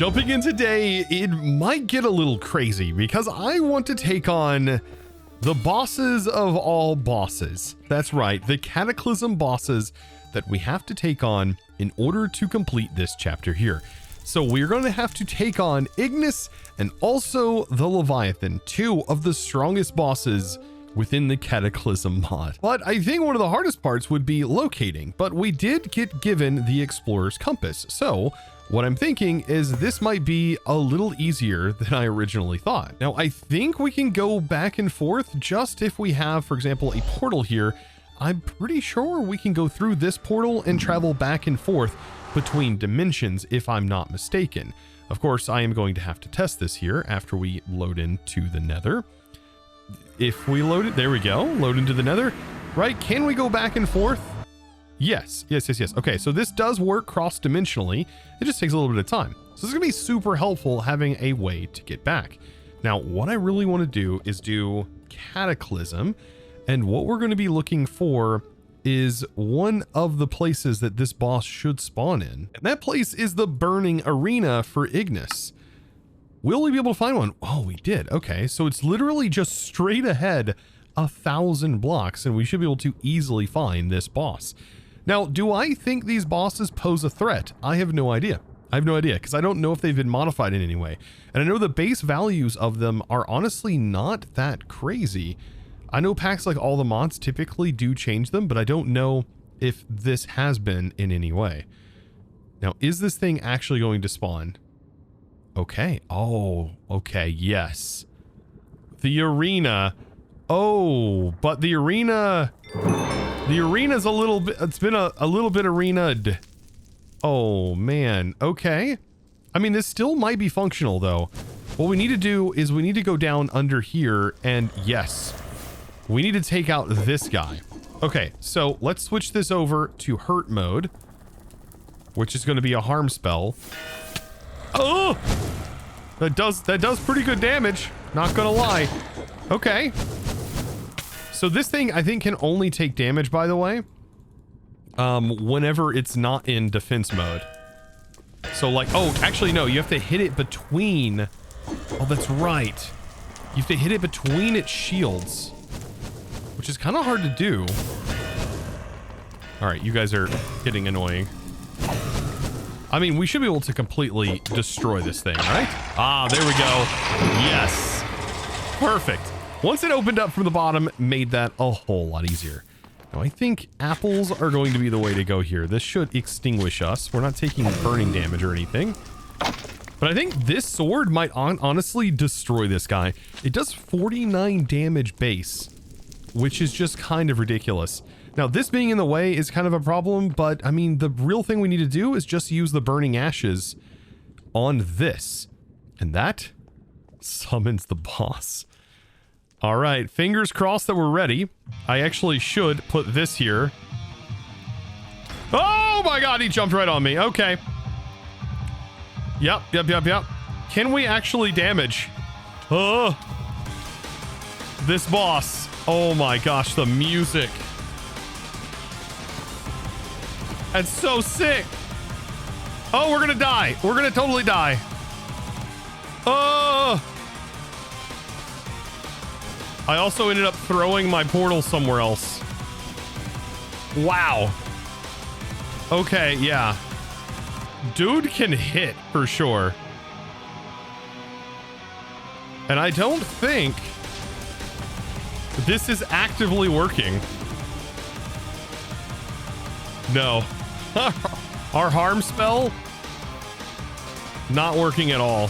Jumping in today, it might get a little crazy because I want to take on the bosses of all bosses. That's right, the Cataclysm bosses that we have to take on in order to complete this chapter here. So we're going to have to take on Ignis and also the Leviathan, two of the strongest bosses within the Cataclysm mod. But I think one of the hardest parts would be locating, but we did get given the Explorer's Compass. So what I'm thinking is this might be a little easier than I originally thought. Now, I think we can go back and forth just if we have, for example, a portal here. I'm pretty sure we can go through this portal and travel back and forth between dimensions if I'm not mistaken. Of course, I am going to have to test this here after we load into the Nether. If we load it, there we go, load into the Nether, right? Can we go back and forth? Yes. Okay, so this does work cross-dimensionally. It just takes a little bit of time. So this is gonna be super helpful having a way to get back. Now, what I really want to do is do Cataclysm, and what we're going to be looking for is one of the places that this boss should spawn in. And that place is the burning arena for Ignis. Will we be able to find one? Oh, we did. Okay, so it's literally just straight ahead 1,000 blocks, and we should be able to easily find this boss. Now, do I think these bosses pose a threat? I have no idea. Because I don't know if they've been modified in any way. And I know the base values of them are honestly not that crazy. I know packs like all the mods typically do change them, but I don't know if this has been in any way. Now, is this thing actually going to spawn? Okay. Oh, okay. Yes. The arena. Oh, but the arena's a little bit, it's been a little bit arena'd. Oh man. Okay. I mean, this still might be functional though. What we need to do is we need to go down under here and yes, we need to take out this guy. Okay. So let's switch this over to hurt mode, which is going to be a harm spell. Oh, that does pretty good damage. Not gonna lie. Okay. So this thing I think can only take damage, by the way, whenever it's not in defense mode. So like, oh, actually no, you have to hit it between. Oh, that's right. You have to hit it between its shields, which is kind of hard to do. All right, you guys are getting annoying. I mean, we should be able to completely destroy this thing, right? Ah, there we go. Yes. Perfect. Once it opened up from the bottom, made that a whole lot easier. Now, I think apples are going to be the way to go here. This should extinguish us. We're not taking burning damage or anything. But I think this sword might honestly destroy this guy. It does 49 damage base, which is just kind of ridiculous. Now, this being in the way is kind of a problem, but I mean, the real thing we need to do is just use the burning ashes on this. And that summons the boss. All right, fingers crossed that we're ready. I actually should put this here. Oh my God, he jumped right on me. Okay. Yep. Can we actually damage? Oh, this boss. Oh my gosh, the music. That's so sick. Oh, we're gonna die. We're gonna totally die. Oh. I also ended up throwing my portal somewhere else. Wow. Okay, yeah. Dude can hit for sure. And I don't think this is actively working. No. Our harm spell, not working at all.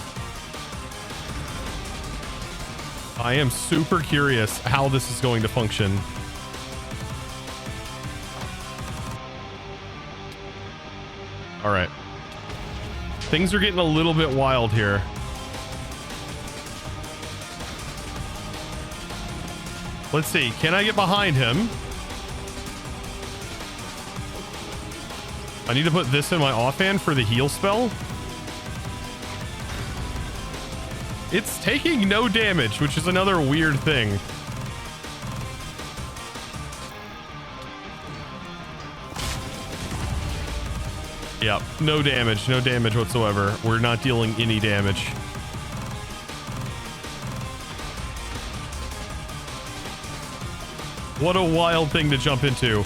I am super curious how this is going to function. All right. Things are getting a little bit wild here. Let's see. Can I get behind him? I need to put this in my offhand for the heal spell. It's taking no damage, which is another weird thing. Yep, no damage whatsoever. We're not dealing any damage. What a wild thing to jump into.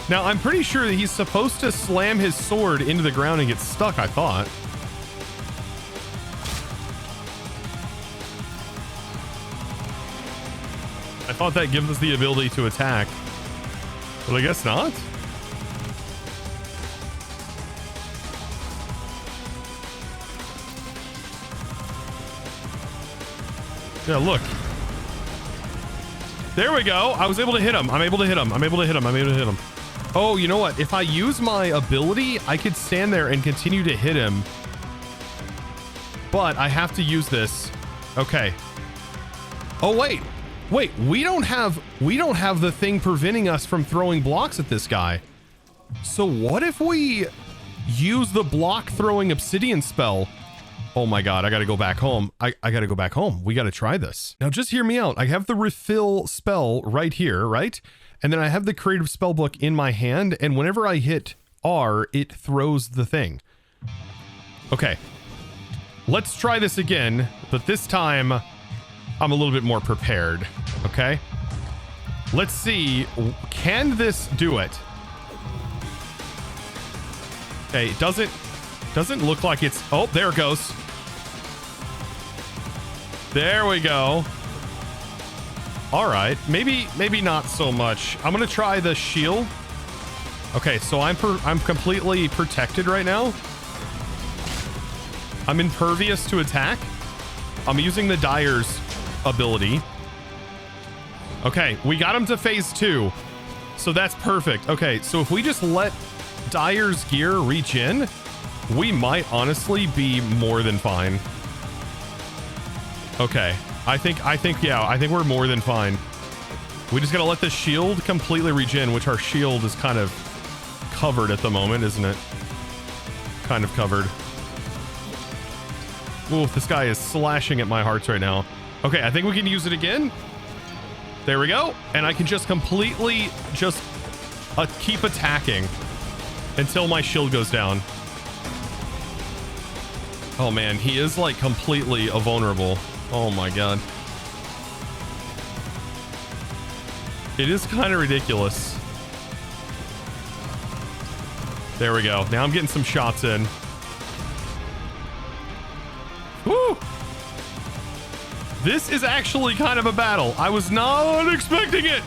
Now, I'm pretty sure that he's supposed to slam his sword into the ground and get stuck, I thought. I thought that gives us the ability to attack. But I guess not. Yeah, look. There we go. I was able to hit him. I'm able to hit him. Oh, you know what? If I use my ability, I could stand there and continue to hit him. But I have to use this. Okay. Oh, wait. Wait, we don't have the thing preventing us from throwing blocks at this guy. So what if we use the block throwing obsidian spell? Oh my god, I gotta go back home. I gotta go back home. We gotta try this. Now just hear me out. I have the refill spell right here, right? And then I have the creative spell book in my hand, and whenever I hit R, it throws the thing. Okay. Let's try this again, but this time I'm a little bit more prepared. Okay? Let's see. Can this do it? Okay, it doesn't look like it's... Oh, there it goes. There we go. All right, maybe not so much. I'm gonna try the shield. Okay, so I'm completely protected right now. I'm impervious to attack. I'm using the Dyer's ability. Okay, we got him to phase 2, so that's perfect. Okay, so if we just let Dyer's gear reach in, we might honestly be more than fine. Okay, I think we're more than fine. We just gotta let the shield completely reach in, which our shield is kind of covered at the moment, isn't it? Kind of covered. Ooh, this guy is slashing at my hearts right now. Okay, I think we can use it again. There we go. And I can just completely keep attacking until my shield goes down. Oh man, he is like completely vulnerable. Oh my god. It is kind of ridiculous. There we go. Now I'm getting some shots in. Woo! This is actually kind of a battle. I was not expecting it.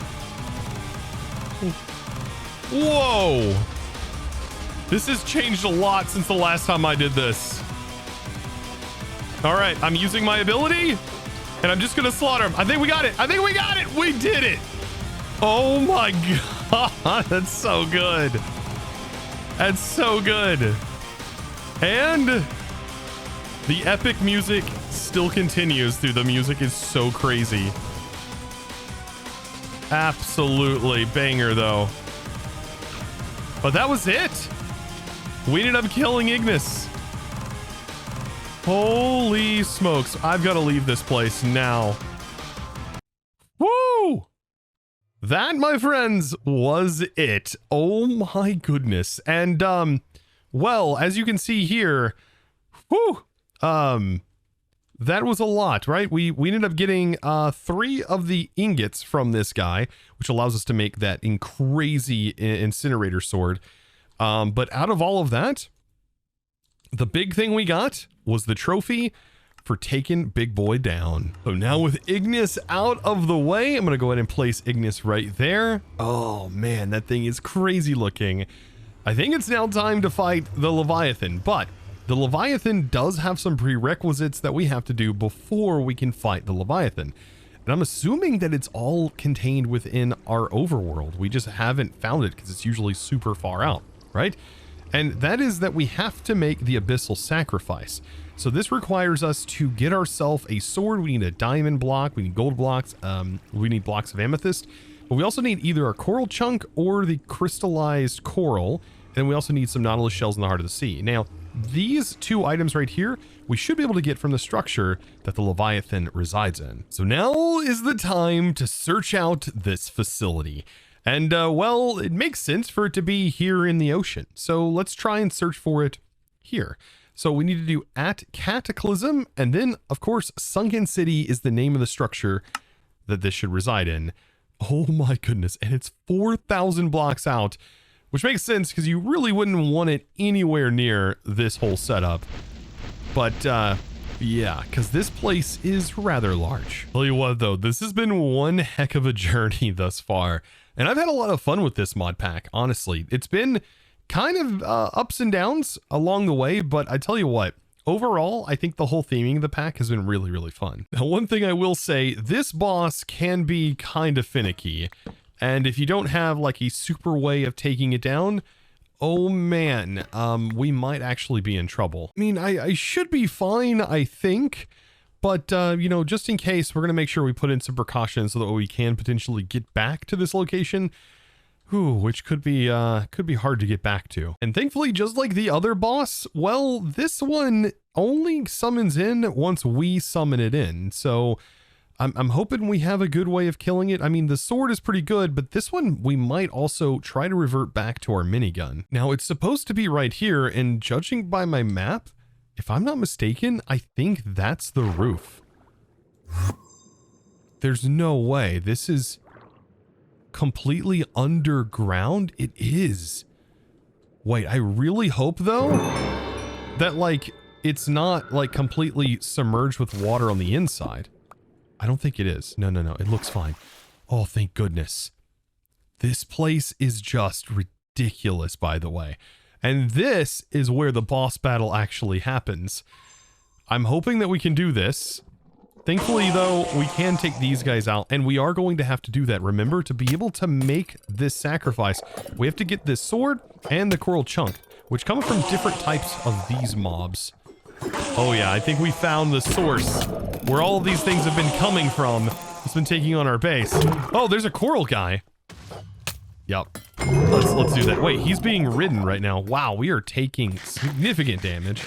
Whoa. This has changed a lot since the last time I did this. All right, I'm using my ability, and I'm just gonna slaughter him. I think we got it. We did it. Oh my god, that's so good. That's so good. And the epic music still continues, dude. The music is so crazy. Absolutely banger, though. But that was it. We ended up killing Ignis. Holy smokes. I've got to leave this place now. Woo! That, my friends, was it. Oh my goodness. And, well, as you can see here, whoo, that was a lot, right? We ended up getting 3 of the ingots from this guy, which allows us to make that crazy incinerator sword. But out of all of that, the big thing we got was the trophy for taking Big Boy down. So now with Ignis out of the way, I'm gonna go ahead and place Ignis right there. Oh man, that thing is crazy looking. I think it's now time to fight the Leviathan, but the Leviathan does have some prerequisites that we have to do before we can fight the Leviathan. And I'm assuming that it's all contained within our overworld. We just haven't found it because it's usually super far out, right? And that is that we have to make the Abyssal Sacrifice. So this requires us to get ourselves a sword. We need a diamond block. We need gold blocks. We need blocks of amethyst. But we also need either a coral chunk or the crystallized coral. And we also need some nautilus shells in the heart of the sea. Now, these 2 items right here, we should be able to get from the structure that the Leviathan resides in. So now is the time to search out this facility. And, well, it makes sense for it to be here in the ocean. So let's try and search for it here. So we need to do @Cataclysm, and then, of course, Sunken City is the name of the structure that this should reside in. Oh my goodness, and it's 4,000 blocks out, which makes sense because you really wouldn't want it anywhere near this whole setup. But, yeah, because this place is rather large. Tell you what, though, this has been one heck of a journey thus far, and I've had a lot of fun with this mod pack, honestly. It's been kind of ups and downs along the way, but I tell you what, overall, I think the whole theming of the pack has been really, really fun. Now, one thing I will say, this boss can be kind of finicky, and if you don't have like a super way of taking it down, oh man, we might actually be in trouble. I mean, I should be fine, I think, but, you know, just in case, we're going to make sure we put in some precautions so that we can potentially get back to this location. Ooh, which could be hard to get back to. And thankfully, just like the other boss, well, this one only summons in once we summon it in. So I'm hoping we have a good way of killing it. I mean, the sword is pretty good, but this one, we might also try to revert back to our minigun. Now, it's supposed to be right here, and judging by my map, if I'm not mistaken, I think that's the roof. There's no way. This is completely underground. It is. Wait, I really hope though that like it's not like completely submerged with water on the inside. I don't think it is. No, it looks fine. Oh, thank goodness. This place is just ridiculous, by the way. And this is where the boss battle actually happens. I'm hoping that we can do this. Thankfully, though, we can take these guys out, and we are going to have to do that. Remember, to be able to make this sacrifice, we have to get this sword and the coral chunk, which come from different types of these mobs. Oh yeah, I think we found the source where all of these things have been coming from. It's been taking on our base. Oh, there's a coral guy. Yep. Let's do that. Wait, he's being ridden right now. Wow, we are taking significant damage.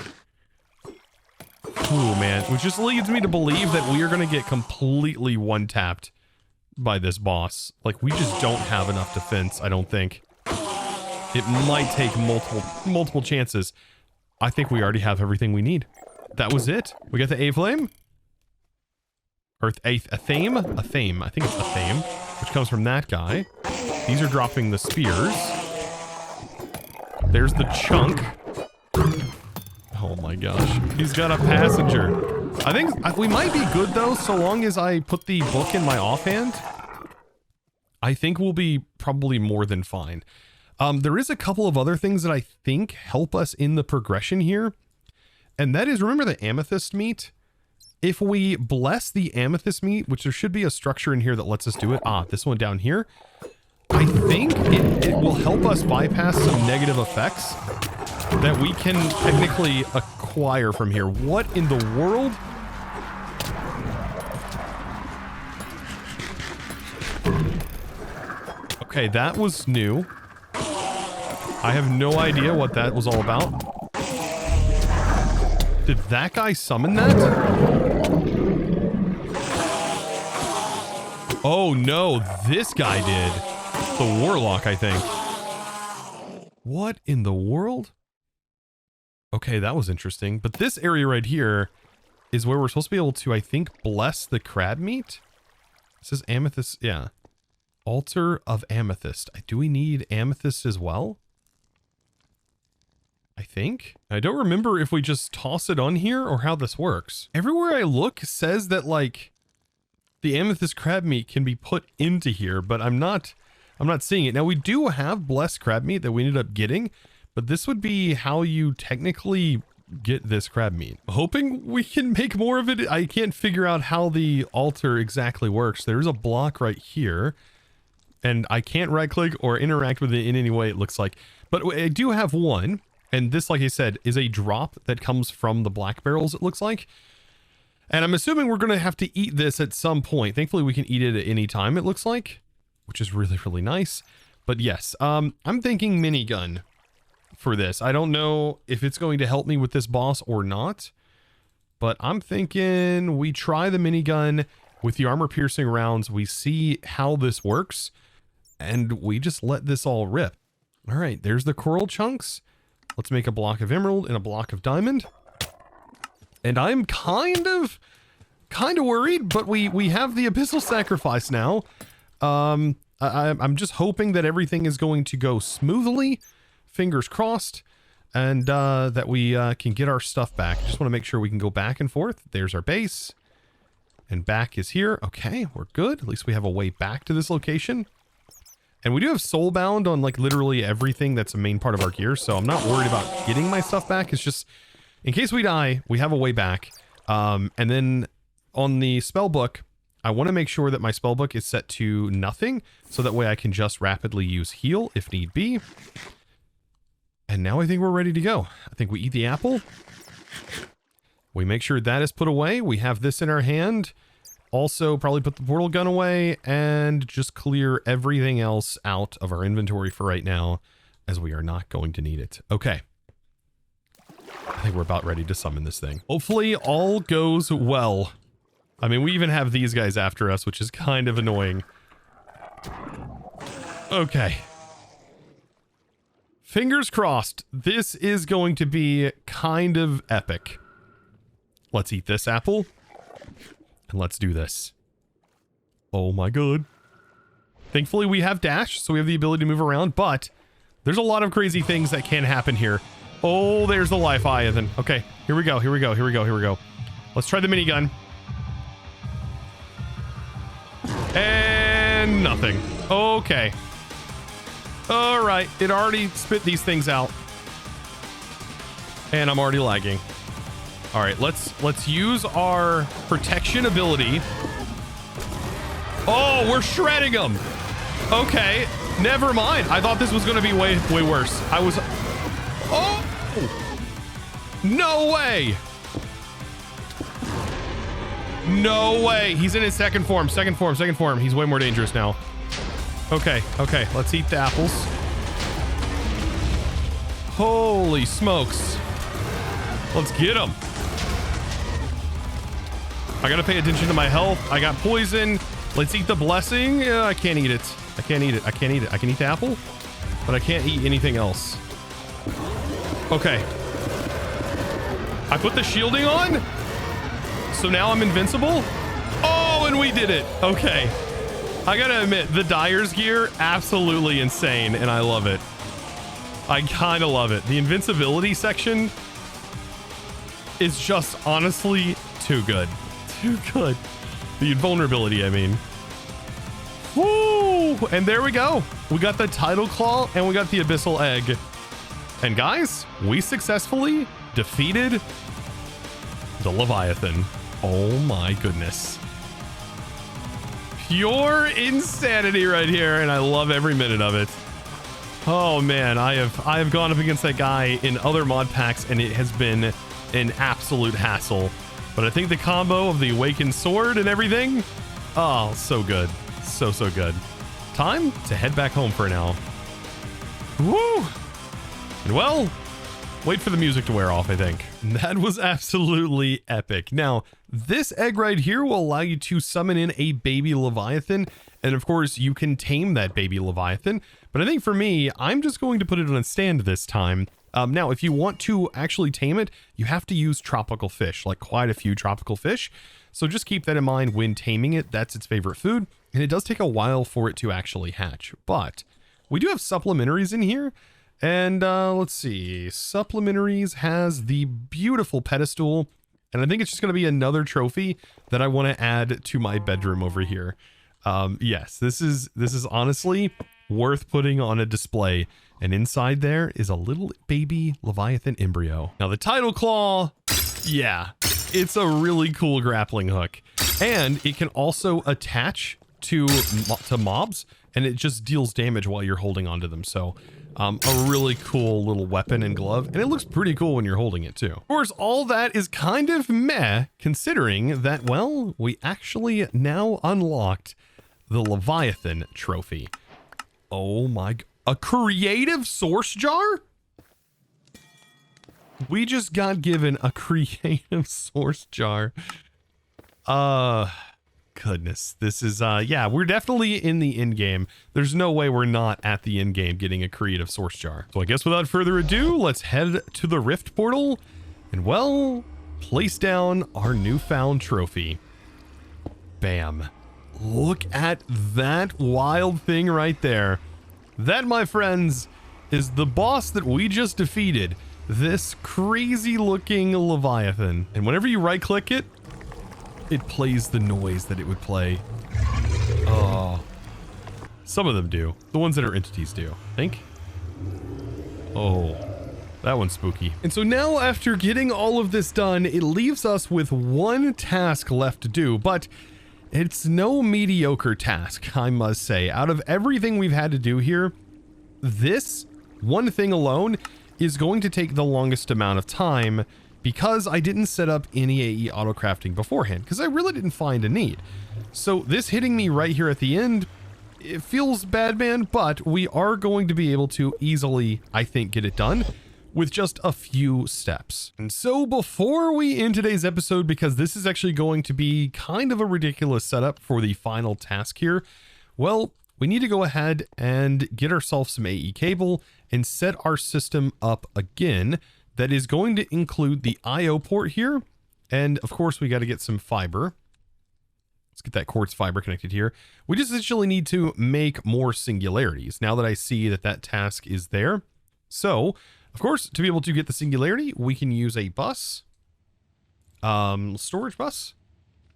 Ooh, man, which just leads me to believe that we are going to get completely one-tapped by this boss. Like, we just don't have enough defense, I don't think. It might take multiple chances. I think we already have everything we need. That was it. We got the A-Flame. Or a Thame? A Thame. I think it's a Thame, which comes from that guy. These are dropping the spears. There's the chunk. Oh my gosh. He's got a passenger. I think we might be good though, so long as I put the book in my offhand. I think we'll be probably more than fine. There is a couple of other things that I think help us in the progression here. And that is, remember the amethyst meat? If we bless the amethyst meat, which there should be a structure in here that lets us do it. Ah, this one down here. I think it will help us bypass some negative effects that we can technically acquire from here. What in the world? Okay, that was new. I have no idea what that was all about. Did that guy summon that? Oh no, this guy did. The warlock, I think. What in the world? Okay, that was interesting. But this area right here is where we're supposed to be able to, I think, bless the crab meat. It says amethyst, yeah. Altar of amethyst. Do we need amethyst as well? I think. I don't remember if we just toss it on here or how this works. Everywhere I look says that like the amethyst crab meat can be put into here, but I'm not seeing it. Now we do have blessed crab meat that we ended up getting, but this would be how you technically get this crab meat. Hoping we can make more of it. I can't figure out how the altar exactly works. There's a block right here, and I can't right click or interact with it in any way, it looks like. But I do have one. And this, like I said, is a drop that comes from the black barrels, it looks like. And I'm assuming we're going to have to eat this at some point. Thankfully, we can eat it at any time, it looks like, which is really, really nice. But yes, I'm thinking minigun for this. I don't know if it's going to help me with this boss or not, but I'm thinking we try the minigun with the armor-piercing rounds. We see how this works. and we just let this all rip. All right, there's the coral chunks. Let's make a block of emerald and a block of diamond. And I'm kind of worried, but we have the abyssal sacrifice now. I'm just hoping that everything is going to go smoothly, fingers crossed, and that we can get our stuff back. Just want to make sure we can go back and forth. There's our base, and back is here. Okay, we're good. At least we have a way back to this location. And we do have soulbound on like literally everything that's a main part of our gear, so I'm not worried about getting my stuff back. It's just in case we die, we have a way back. And then on the spell book, I want to make sure that my spell book is set to nothing, so that way I can just rapidly use heal if need be. And now I think we're ready to go. I think we eat the apple. We make sure that is put away. We have this in our hand. Also, probably put the portal gun away and just clear everything else out of our inventory for right now, as we are not going to need it. Okay. I think we're about ready to summon this thing. Hopefully all goes well. I mean, we even have these guys after us, which is kind of annoying. Okay. Fingers crossed. This is going to be kind of epic. Let's eat this apple. And let's do this. Oh my god. Thankfully we have dash, so we have the ability to move around, but there's a lot of crazy things that can happen here. Oh, there's the Leviathan. Okay, here we go, here we go, here we go, here we go. Let's try the minigun. And nothing. Okay. All right, it already spit these things out. And I'm already lagging. All right, let's use our protection ability. Oh, we're shredding them. Okay, never mind. I thought this was going to be way worse. I was... Oh! No way! No way. He's in his second form. Second form. He's way more dangerous now. Okay, okay. Let's eat the apples. Holy smokes. Let's get him. I gotta pay attention to my health. I got poison. Let's eat the blessing. I can't eat it. I can't eat it. I can't eat it. I can eat the apple, but I can't eat anything else. Okay. I put the shielding on. So now I'm invincible. Oh, and we did it. Okay. I gotta admit, the Dyer's gear, absolutely insane, and I love it. I kind of love it. The invincibility section is just honestly too good. Too good. The invulnerability, I mean. Woo! And there we go. We got the tidal claw and we got the abyssal egg. And guys, we successfully defeated the Leviathan. Oh my goodness. Pure insanity right here, and I love every minute of it. Oh man, I have gone up against that guy in other mod packs and it has been an absolute hassle. But I think the combo of the awakened sword and everything, oh, so good. So good. Time to head back home for now. Woo! And well, wait for the music to wear off, I think. That was absolutely epic. Now, this egg right here will allow you to summon in a baby Leviathan. And of course, you can tame that baby Leviathan. But I think for me, I'm just going to put it on a stand this time. Now, if you want to actually tame it, you have to use tropical fish, like quite a few tropical fish. So just keep that in mind when taming it. That's its favorite food. And it does take a while for it to actually hatch. But we do have supplementaries in here. And let's see. Supplementaries has the beautiful pedestal. And I think it's just going to be another trophy that I want to add to my bedroom over here. Yes, this is honestly worth putting on a display. And inside there is a little baby Leviathan embryo. Now the tidal claw, yeah, it's a really cool grappling hook. And it can also attach to mobs, and it just deals damage while you're holding onto them. So a really cool little weapon and glove, and it looks pretty cool when you're holding it too. Of course, all that is kind of meh, considering that, well, we actually now unlocked the Leviathan trophy. Oh my god. A creative source jar? We just got given a creative source jar. Goodness, this is, yeah, we're definitely in the end game. There's no way we're not at the end game getting a creative source jar. So I guess without further ado, let's head to the Rift portal and, well, place down our newfound trophy. Bam. Look at that wild thing right there. That, my friends, is the boss that we just defeated. This crazy looking Leviathan. And whenever you right click it, it plays the noise that it would play. Oh, some of them do. The ones that are entities do, I think. Oh, that one's spooky. And so now, after getting all of this done, it leaves us with one task left to do, but it's no mediocre task, I must say. Out of everything we've had to do here, this one thing alone is going to take the longest amount of time, because I didn't set up any AE auto crafting beforehand, because I really didn't find a need. So this hitting me right here at the end, it feels bad, man, but we are going to be able to easily, I think, get it done with just a few steps. And so before we end today's episode, because this is actually going to be kind of a ridiculous setup for the final task here, well, we need to go ahead and get ourselves some AE cable and set our system up again. That is going to include the IO port here. And of course, we got to get some fiber. Let's get that quartz fiber connected here. We just essentially need to make more singularities now that I see that that task is there. So, of course, to be able to get the singularity, we can use a bus, storage bus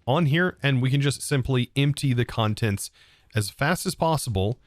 on here, and we can just simply empty the contents as fast as possible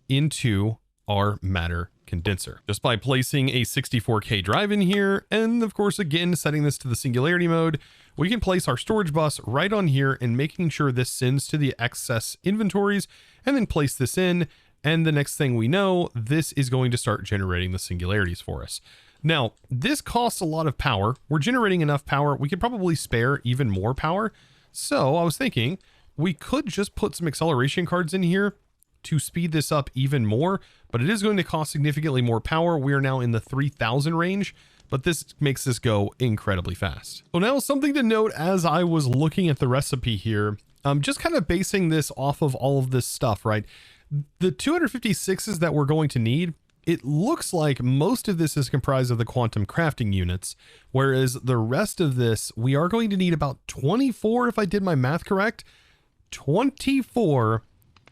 into our matter condenser, just by placing a 64K drive in here. And of course, again, setting this to the singularity mode, we can place our storage bus right on here and making sure this sends to the excess inventories, and then place this in. And the next thing we know, this is going to start generating the singularities for us. Now, this costs a lot of power. We're generating enough power. We could probably spare even more power. So I was thinking we could just put some acceleration cards in here to speed this up even more, but it is going to cost significantly more power. We are now in the 3000 range, but this makes this go incredibly fast. So now, something to note as I was looking at the recipe here, just kind of basing this off of all of this stuff, right? The 256s that we're going to need, it looks like most of this is comprised of the quantum crafting units, whereas the rest of this, we are going to need about 24, if I did my math correct, 24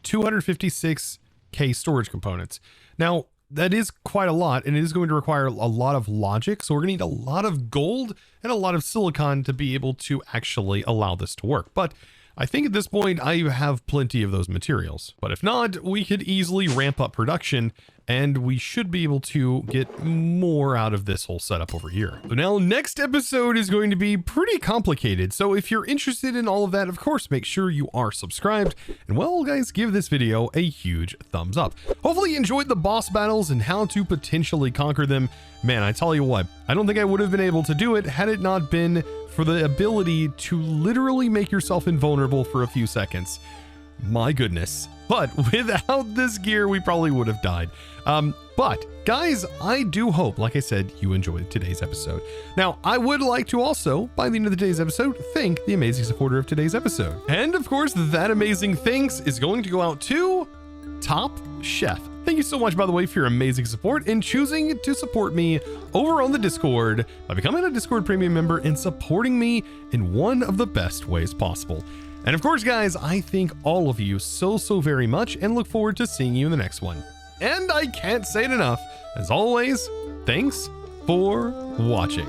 256K storage components. Now, that is quite a lot, and it is going to require a lot of logic. So we're going to need a lot of gold and a lot of silicon to be able to actually allow this to work. But I think at this point, I have plenty of those materials. But if not, we could easily ramp up production, and we should be able to get more out of this whole setup over here. So now, next episode is going to be pretty complicated. So if you're interested in all of that, of course, make sure you are subscribed. And well, guys, give this video a huge thumbs up. Hopefully you enjoyed the boss battles and how to potentially conquer them. Man, I tell you what, I don't think I would have been able to do it had it not been for the ability to literally make yourself invulnerable for a few seconds. My goodness. But without this gear, we probably would have died. But guys, I do hope, like I said, you enjoyed today's episode. Now, I would like to also, by the end of today's episode, thank the amazing supporter of today's episode. And of course, that amazing thanks is going to go out to Top Chef. Thank you so much, by the way, for your amazing support and choosing to support me over on the Discord by becoming a Discord premium member and supporting me in one of the best ways possible. And of course, guys, I thank all of you so very much and look forward to seeing you in the next one. And I can't say it enough. As always, thanks for watching.